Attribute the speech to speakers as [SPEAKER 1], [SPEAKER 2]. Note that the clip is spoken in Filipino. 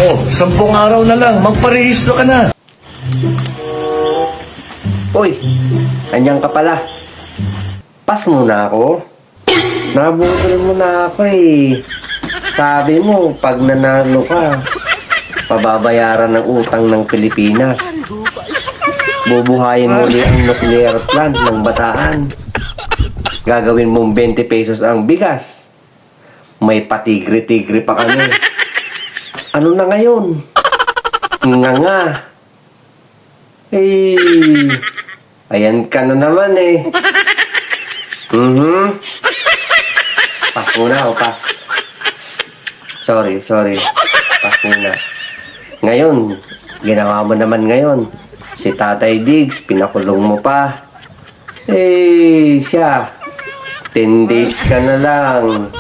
[SPEAKER 1] Oh, 10 araw na lang, magparehistro ka na.
[SPEAKER 2] Uy, andyan ka pala. Pas muna ako. Nabudol mo na ako eh. Sabi mo, pag nanalo ka, pababayaran ng utang ng Pilipinas. Bubuhayin mo ulit ang nuclear plant ng Bataan. Gagawin mong 20 pesos ang bigas. May patigri-tigri pa kami. Ano na ngayon? Nga. Eh, ayan ka na naman eh. Pas muna o pas. Sorry. Pas muna. Ngayon, ginawa mo naman ngayon. Si Tatay Diggs, pinakulong mo pa. Eh, siya. 10 days ka na lang.